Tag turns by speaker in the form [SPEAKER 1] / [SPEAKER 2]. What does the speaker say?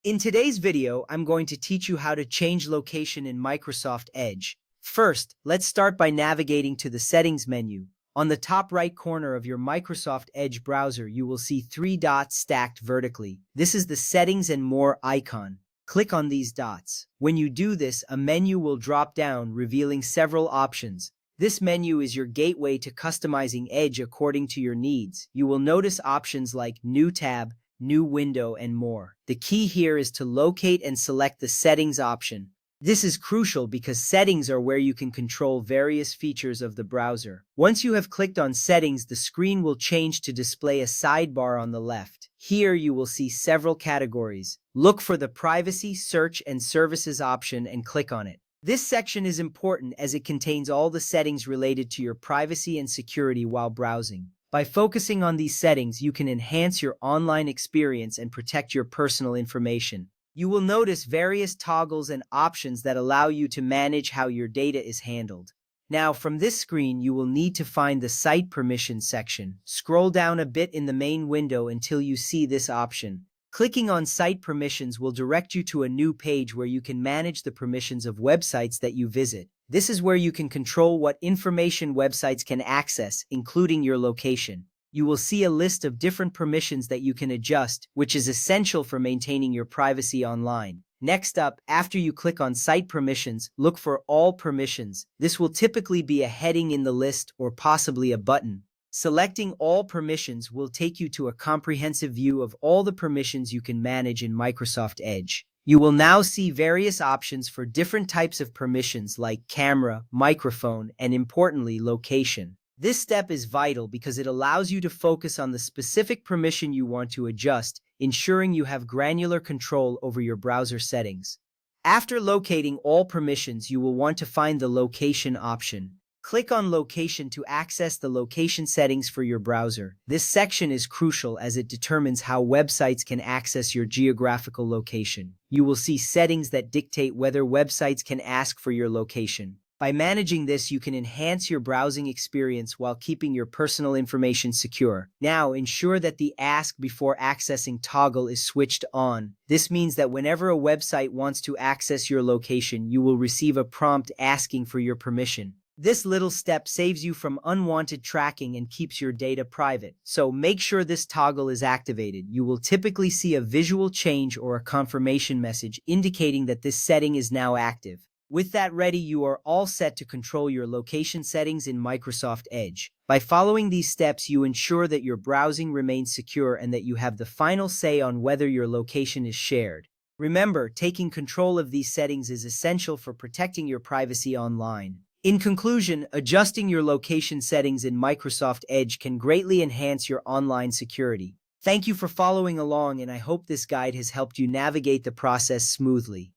[SPEAKER 1] In today's video, I'm going to teach you how to change location in Microsoft Edge. First, let's start by navigating to the Settings menu. On the top right corner of your Microsoft Edge browser, you will see three dots stacked vertically. This is the Settings and More icon. Click on these dots. When you do this, a menu will drop down, revealing several options. This menu is your gateway to customizing Edge according to your needs. You will notice options like New Tab, New Window, and more. The key here is to locate and select the Settings option. This is crucial because settings are where you can control various features of the browser. Once you have clicked on Settings, the screen will change to display a sidebar on the left. Here you will see several categories. Look for the Privacy, Search, and Services option and click on it. This section is important as it contains all the settings related to your privacy and security while browsing. By focusing on these settings, you can enhance your online experience and protect your personal information. You will notice various toggles and options that allow you to manage how your data is handled. Now, from this screen, you will need to find the Site Permissions section. Scroll down a bit in the main window until you see this option. Clicking on Site Permissions will direct you to a new page where you can manage the permissions of websites that you visit. This is where you can control what information websites can access, including your location. You will see a list of different permissions that you can adjust, which is essential for maintaining your privacy online. Next up, after you click on Site Permissions, look for All Permissions. This will typically be a heading in the list or possibly a button. Selecting All Permissions will take you to a comprehensive view of all the permissions you can manage in Microsoft Edge. You will now see various options for different types of permissions like camera, microphone, and importantly, location. This step is vital because it allows you to focus on the specific permission you want to adjust, ensuring you have granular control over your browser settings. After locating all permissions, you will want to find the Location option. Click on Location to access the location settings for your browser. This section is crucial as it determines how websites can access your geographical location. You will see settings that dictate whether websites can ask for your location. By managing this, you can enhance your browsing experience while keeping your personal information secure. Now, ensure that the Ask Before Accessing toggle is switched on. This means that whenever a website wants to access your location, you will receive a prompt asking for your permission. This little step saves you from unwanted tracking and keeps your data private, so make sure this toggle is activated. You will typically see a visual change or a confirmation message indicating that this setting is now active. With that ready, you are all set to control your location settings in Microsoft Edge. By following these steps, you ensure that your browsing remains secure and that you have the final say on whether your location is shared. Remember, taking control of these settings is essential for protecting your privacy online. In conclusion, adjusting your location settings in Microsoft Edge can greatly enhance your online security. Thank you for following along, and I hope this guide has helped you navigate the process smoothly.